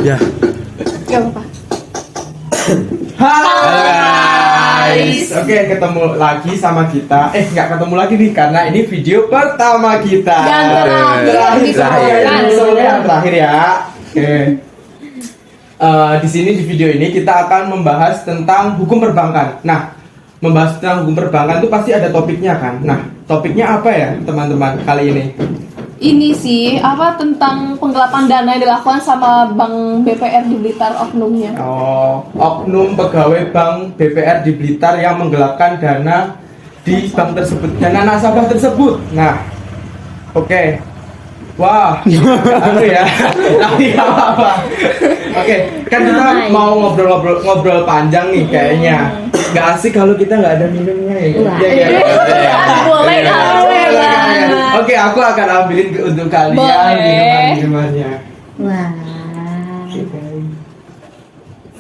Ya. Gak apa-apa. Halo guys. Oke, ketemu lagi sama kita. Nggak ketemu lagi nih karena ini video pertama kita. Yang Episode yang terakhir ya. Oke. Di sini di video ini kita akan membahas tentang hukum perbankan. Nah, membahas tentang hukum perbankan itu pasti ada topiknya kan. Nah, topiknya apa ya teman-teman kali ini? Ini sih tentang penggelapan dana yang dilakukan sama Bank BPR di Blitar oknumnya. Oh, oknum pegawai Bank BPR di Blitar yang menggelapkan dana di bank tersebut, dana nasabah tersebut. Nah, oke. Wah, anu ya. Tapi nggak apa-apa. Oke, kan kita mau ngobrol panjang nih kayaknya. Nggak asik kalau kita nggak ada minumnya ya. Boleh dong. Oke, aku akan ambilin untuk kalian minuman-minumannya. Wah,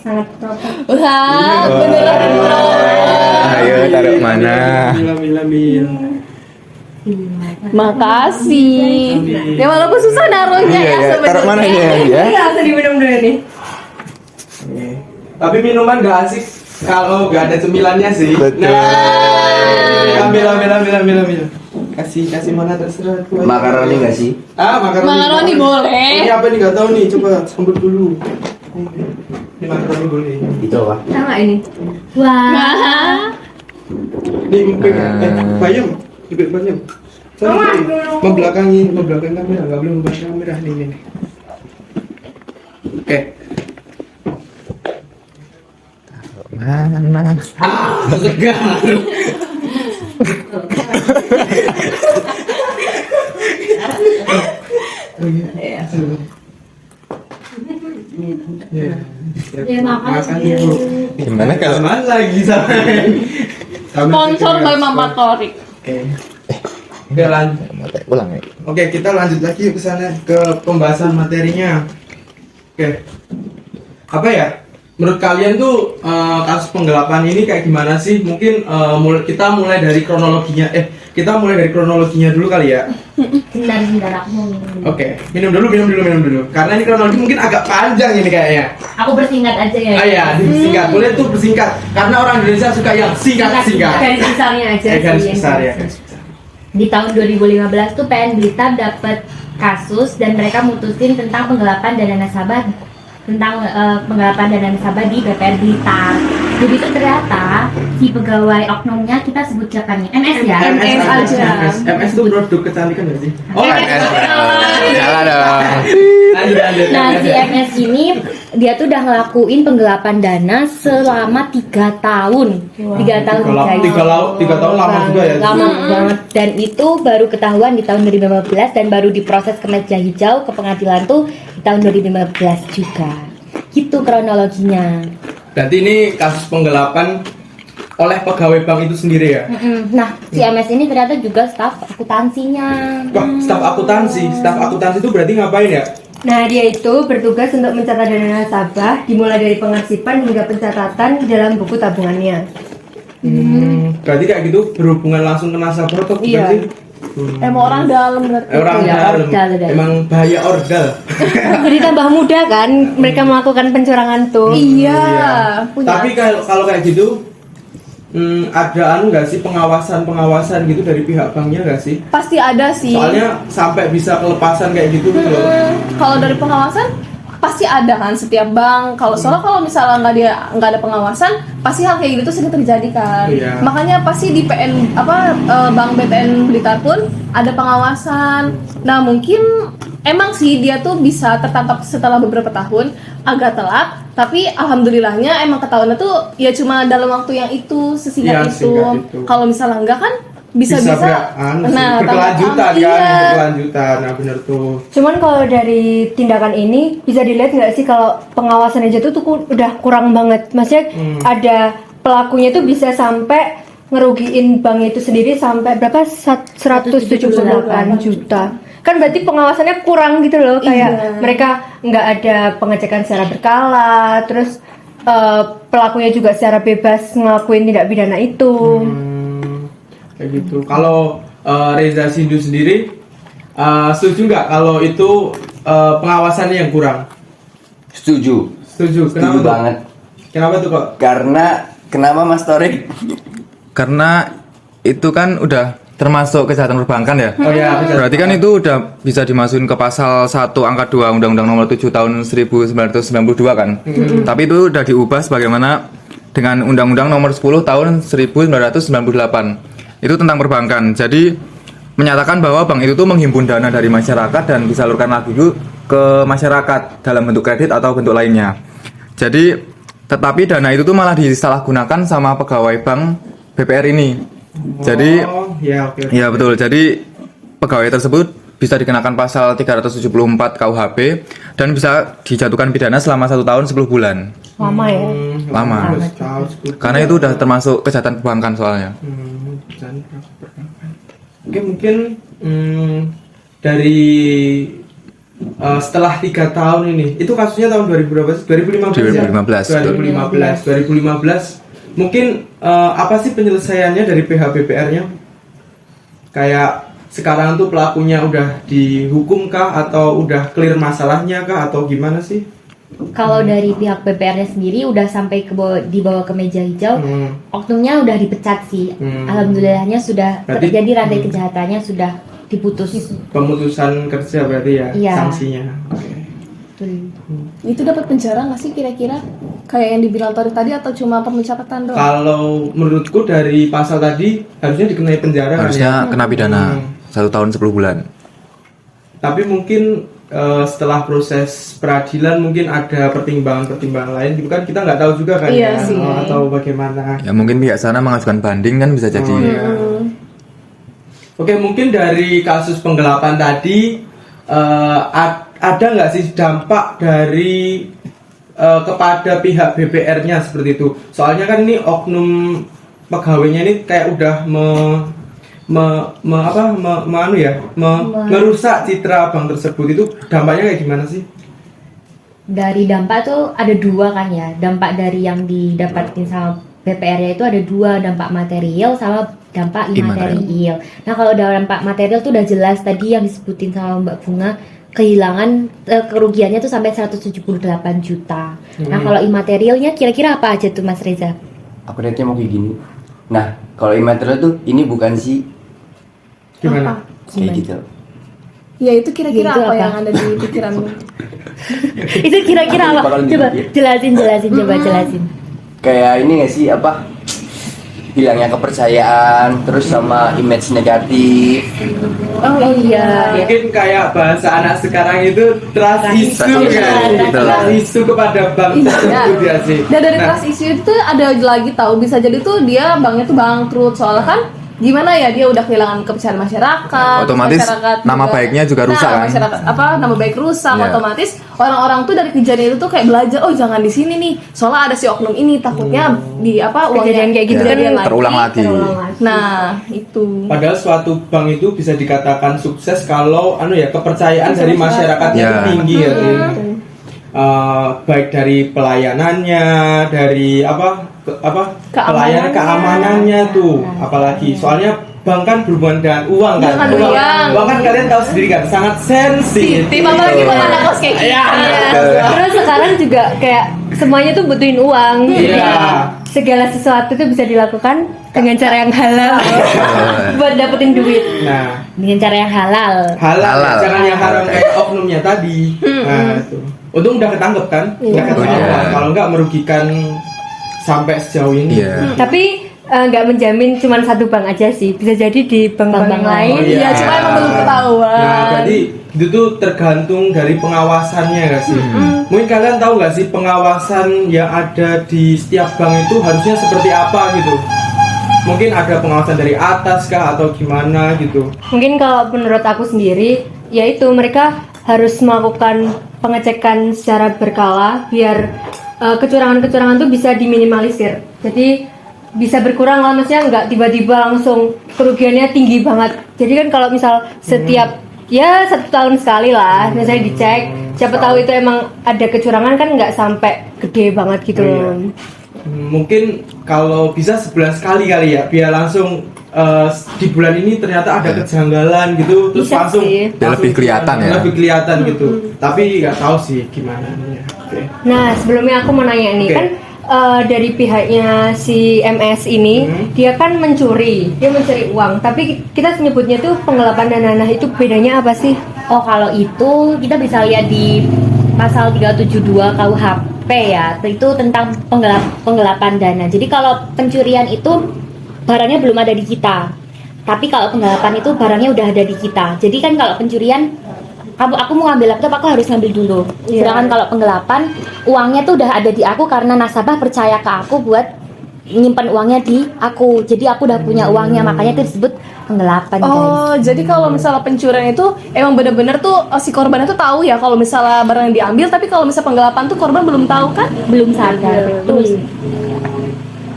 sangat proper. Wah, beneran. Ayo taruh mana? Mil. Makasih. Ya walaupun susah naruhnya ya sebenarnya. Taruh mana ya? Iya, harus diminum dulu nih. Tapi minuman nggak asik kalau nggak ada cemilannya sih. Betul. Nah, ambil. Kasih mana terserah. Makaroni nggak sih? Makaroni boleh. Ini apa nih nggak tahu nih, coba sambut dulu. Ini makaroni boleh. Itu apa? Sama ini. Wah, Nah, Nih bayam, bibit bayam. Membelakangi kamera, nggak boleh membelakangi kamera nih. Oke. Mana? Segar. Ya, makasih. Bu. Gimana kalau Mana lagi sama? sponsor by Mama Torik. Oke. Oke, lanjut. mau tak pulang ya? Oke, kita lanjut lagi ke sana ke pembahasan materinya. Oke. Apa ya? Menurut kalian tuh kasus penggelapan ini kayak gimana sih? Mungkin kita mulai dari kronologinya. Kita mulai dari kronologinya dulu kali ya. Sebentar, aku mau minum. Oke, minum dulu. Karena ini kronologi mungkin agak panjang ini kayaknya. Aku bersingkat aja ya. Ah ya, disingkat. Boleh tuh bersingkat. Karena orang Indonesia suka yang singkat. Garis besarnya aja. Garis sih, besar yang ya. garis besar. Di tahun 2015 tuh PN Blitar dapat kasus dan mereka mutusin tentang penggelapan dana nasabah di BPR Blitar. Jadi itu ternyata si pegawai oknumnya kita sebut siapanya MS ya. MS aja. MS itu produk kecantikan nggak sih? Oh, Salah dong. lanjut. Nah si MS ini dia tuh udah ngelakuin penggelapan dana selama 3 tahun. 3 tahun guys. 3 tahun lama juga ya. Lama banget. Dan itu baru ketahuan di tahun 2015 dan baru diproses ke meja hijau ke pengadilan tuh di tahun 2015 juga. Gitu kronologinya. Berarti ini kasus penggelapan oleh pegawai bank itu sendiri ya? Nah, si MS ini ternyata juga staf akuntansinya. Wah, staf akuntansi itu berarti ngapain ya? Nah, dia itu bertugas untuk mencatat dana nasabah dimulai dari pengarsipan hingga pencatatan di dalam buku tabungannya. Berarti kayak gitu berhubungan langsung ke nasabah atau bukan Iya. sih? Emang orang dalam berarti. Orang Iya, dalam. ordal udah. Emang bahaya ordal. Jadi tambah mudah kan mereka melakukan pencurangan tuh. Iya. Punya. Tapi kalau kayak gitu, ada nggak sih pengawasan gitu dari pihak banknya nggak sih? Pasti ada sih. Soalnya sampai bisa kelepasan kayak gitu gitu loh. Kalau dari pengawasan pasti ada kan setiap bank. Kalau misalnya nggak ada pengawasan, pasti hal kayak gitu tuh sering terjadi kan. Iya. Makanya pasti di Bank BTN Blitar pun ada pengawasan. Nah mungkin emang sih dia tuh bisa tertangkap setelah beberapa tahun, agak telat. Tapi alhamdulillahnya emang ketahuannya tuh ya cuma dalam waktu yang itu Iya, sesingkat itu. singkat itu. Kalau misalnya enggak kan bisa berkelanjutan iya. berkelanjutan. Nah bener tuh. Cuman kalau dari tindakan ini bisa dilihat nggak sih kalau pengawasan aja tuh udah kurang banget. Maksudnya ada pelakunya tuh bisa sampai ngerugiin bank itu sendiri sampai berapa? 178 juta. Kan berarti pengawasannya kurang gitu loh. Kayak Iya. mereka nggak ada pengecekan secara berkala. Terus pelakunya juga secara bebas ngelakuin tindak pidana itu. Kayak gitu. Kalau Reza Sindu sendiri setuju nggak kalau itu pengawasannya yang kurang? Setuju. Setuju. Kenapa Setuju tuh? banget. Kenapa tuh kok? Karena kenapa Mas Torik? Karena itu kan udah termasuk kejahatan perbankan ya. Oh ya, Berarti kan itu udah bisa dimasukin ke pasal 1 angka 2 Undang-Undang Nomor 7 Tahun 1992 kan. Tapi itu udah diubah sebagaimana dengan Undang-Undang Nomor 10 Tahun 1998. Itu tentang perbankan. Jadi menyatakan bahwa bank itu tuh menghimpun dana dari masyarakat dan disalurkan lagi ke masyarakat dalam bentuk kredit atau bentuk lainnya. Jadi tetapi dana itu tuh malah disalahgunakan sama pegawai bank BPR ini. Jadi Oh, ya oke. ya betul. Jadi pegawai tersebut bisa dikenakan pasal 374 KUHP dan bisa dijatuhkan pidana selama 1 tahun 10 bulan. Lama ya. Lama. Harus tahu, sepuluh. Karena itu udah termasuk kejahatan perbankan soalnya. Dan perbankan. Oke, mungkin dari setelah 3 tahun ini, itu kasusnya tahun 2000 berapa sih? 2015 ya? 2015. Mungkin apa sih penyelesaiannya dari pihak BPR-nya? Kayak sekarang tuh pelakunya udah dihukum kah atau udah clear masalahnya kah atau gimana sih? Kalau dari pihak BPR-nya sendiri udah sampai dibawa ke meja hijau, oknumnya udah dipecat sih. Alhamdulillahnya sudah Berarti- terjadi rantai kejahatannya sudah diputus. Pemutusan kerja berarti ya, Iya. sanksinya. Oke. Itu dapat penjara nggak sih kira-kira? Kayak yang dibilang Torik tadi atau cuma pemecatan doang? Kalau menurutku dari pasal tadi harusnya dikenai penjara kan ya. Harusnya kena pidana 1 tahun 10 bulan. Tapi mungkin setelah proses peradilan mungkin ada pertimbangan-pertimbangan lain gitu kan, kita nggak tahu juga kan Iya ya, sih. atau bagaimana. Ya mungkin pihak sana mengajukan banding kan bisa jadi. Oh, iya. Oke, mungkin dari kasus penggelapan tadi ada nggak sih dampak dari kepada pihak BPR-nya seperti itu? Soalnya kan ini oknum pegawainya ini kayak udah merusak citra bank tersebut. Itu dampaknya kayak gimana sih? Dari dampak tuh ada dua kan ya. Dampak dari yang didapatin sama BPR-nya itu ada dua, dampak material sama dampak imaterial. Nah kalau dampak material tuh udah jelas tadi yang disebutin sama Mbak Bunga, kehilangan kerugiannya tuh sampai 178 juta. Nah kalau imaterialnya kira-kira apa aja tuh Mas Reza? Aku lihatnya mau kayak gini. Nah, kalau imaterial tuh ini bukan sih Gimana? kayak gitu. Ya itu kira-kira Ya, itu apa apa? yang ada di pikiranmu? Itu kira-kira apa? Bakalan Coba dipikir. jelasin, coba jelasin. Kayak ini nggak sih apa? Hilangnya kepercayaan, terus sama image negatif. Oh iya. Mungkin kayak bahasa anak sekarang itu trust issue kan? Betul. Trust issue kepada bank tersebut ya sih. Dan dari Nah, trust issue itu ada lagi tahu bisa jadi tuh dia banknya tuh bangkrut soalnya kan gimana ya dia udah kehilangan kepercayaan masyarakat. Otomatis masyarakat nama baiknya juga rusak kan? Masyarakat nama baik rusak Iya. otomatis orang-orang tuh dari kejadian itu tuh kayak belajar oh jangan di sini nih soalnya ada si oknum ini takutnya di uangnya Kejadian kayak gitu kan kejadian terulang lagi. Nah itu. Padahal suatu bank itu bisa dikatakan sukses kalau kepercayaan dari masyarakatnya Ya. itu tinggi ya. Baik dari pelayanannya, dari pelayanan keamanannya tuh, apalagi soalnya bank kan berhubungan dengan uang kan. Dengan uang. Uang kan kalian tahu sendiri kan sangat sensitif. Apalagi buat anak kos kayak gitu. Terus sekarang juga kayak semuanya tuh butuhin uang. Iya. Segala sesuatu tuh bisa dilakukan dengan cara yang halal buat dapetin duit. Nah, Dengan cara yang halal. halal, Halal. jangan yang haram kayak oknumnya tadi. Nah, itu. Untung udah ketangkep kan? Udah ketangkep. Iya. Kalau nggak merugikan sampai sejauh ini. Iya. Tapi nggak menjamin cuma satu bank aja sih, bisa jadi di bank-bank Bank-bank lain. Oh, iya. Iya, cuma emang belum ketahuan. Nah, berarti itu tuh tergantung dari pengawasannya nggak sih? Mungkin kalian tahu nggak sih pengawasan yang ada di setiap bank itu harusnya seperti apa gitu? Mungkin ada pengawasan dari atas kah atau gimana gitu? Mungkin kalau menurut aku sendiri, yaitu mereka harus melakukan pengecekan secara berkala biar kecurangan-kecurangan tuh bisa diminimalisir. Jadi bisa berkurang lah, maksudnya nggak tiba-tiba langsung kerugiannya tinggi banget. Jadi kan kalau misal setiap ya 1 tahun sekali lah, misalnya dicek, siapa tahu itu emang ada kecurangan kan nggak sampai gede banget gitu. Iya. Mungkin kalau bisa 11 kali ya, biar langsung di bulan ini ternyata ada kejanggalan gitu, terus Bisa langsung sih. Biar lebih kelihatan ya. lebih kelihatan gitu. Tapi nggak tahu sih gimana ya. Oke. Nah, sebelumnya aku mau nanya nih, Oke. kan dari pihaknya si MS ini, dia kan mencuri uang, tapi kita nyebutnya tuh penggelapan dana. Nah, itu bedanya apa sih? Oh, kalau itu kita bisa lihat di pasal 372 KUHP ya. Itu tentang penggelapan dana. Jadi kalau pencurian itu barangnya belum ada di kita. Tapi kalau penggelapan itu barangnya udah ada di kita. Jadi kan kalau pencurian aku mau ngambil laptop, aku harus ngambil dulu. Iya. Sedangkan kalau penggelapan, uangnya tuh udah ada di aku karena nasabah percaya ke aku buat nyimpan uangnya di aku. Jadi aku udah punya uangnya, makanya itu disebut penggelapan, guys. Oh, jadi kalau misalnya pencurian itu emang bener-bener tuh si korban itu tahu ya kalau misalnya barang yang diambil, tapi kalau misalnya penggelapan tuh korban belum tahu kan? Belum sadar. Betul.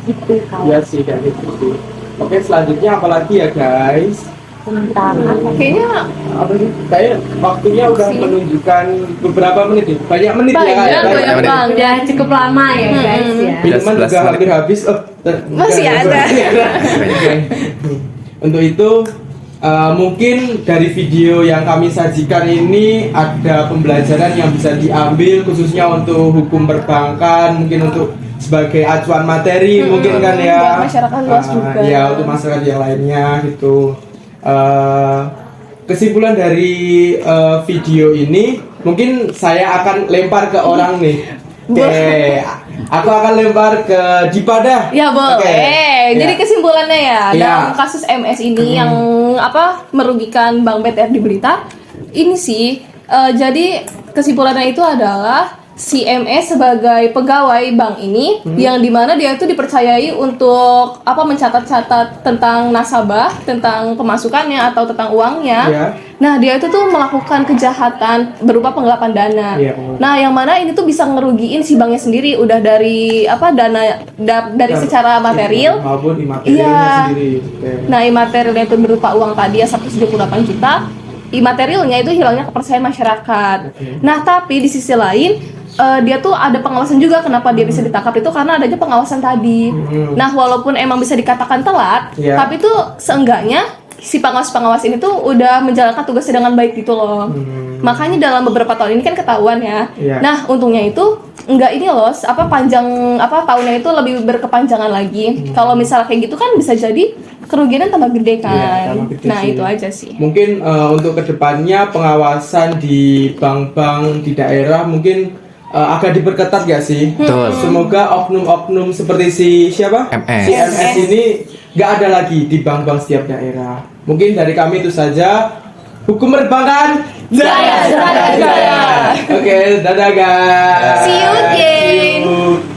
Gitu kalau Iya sih kayak gitu sih. Oke, selanjutnya apa lagi ya guys? tentang apa? Kayaknya Apa sih? Kayak waktunya udah menunjukkan beberapa menit ya. Banyak menit ya banyak, Kak? banyak menit. banget. Udah cukup lama ya, guys ya. Minuman 11 juga hampir habis. Oh, Masih ada. Oke. Untuk itu mungkin dari video yang kami sajikan ini ada pembelajaran yang bisa diambil khususnya untuk hukum perbankan, mungkin untuk sebagai acuan materi mungkin kan ya. buat masyarakat luas juga. Ya, untuk masyarakat yang lainnya gitu. Kesimpulan dari video ini mungkin saya akan lempar ke orang nih. Oke, aku akan lempar ke Dipa dah. Ya boleh. Oke. Jadi Ya. kesimpulannya ya Iya. dalam kasus MS ini yang merugikan Bank BTR di Blitar ini sih jadi kesimpulannya itu adalah si MS sebagai pegawai bank ini yang dimana dia itu dipercayai untuk mencatat-catat tentang nasabah, tentang pemasukannya atau tentang uangnya. Iya. Nah, dia itu tuh melakukan kejahatan berupa penggelapan dana. Iya. Nah, yang mana ini tuh bisa ngerugiin si banknya sendiri udah dari dari secara material maupun imaterialnya Iya. sendiri. Oke. Nah, imaterialnya itu berupa uang tadi ya 178 juta. Imaterialnya itu hilangnya kepercayaan masyarakat. Nah, tapi di sisi lain dia tuh ada pengawasan juga. Kenapa dia bisa ditangkap itu karena adanya pengawasan tadi. Nah, walaupun emang bisa dikatakan telat, Iya. tapi tuh seenggaknya si pengawas-pengawas ini tuh udah menjalankan tugasnya dengan baik gitu loh. Makanya dalam beberapa tahun ini kan ketahuan ya. Iya. Nah, untungnya itu enggak ini loh, tahunnya itu lebih berkepanjangan lagi. Kalau misalnya kayak gitu kan bisa jadi kerugiannya tambah gede kan. Iya, tambah gede Nah, sih. itu aja sih. Mungkin untuk kedepannya pengawasan di bank-bank di daerah mungkin agak diperketat gak sih? Betul. Semoga oknum-oknum seperti si siapa? MS. Si MS ini gak ada lagi di bank-bank setiap daerah. Mungkin dari kami itu saja. Hukum perbankan jaya, jaya, jaya. Oke, dadah guys. See you again. See you.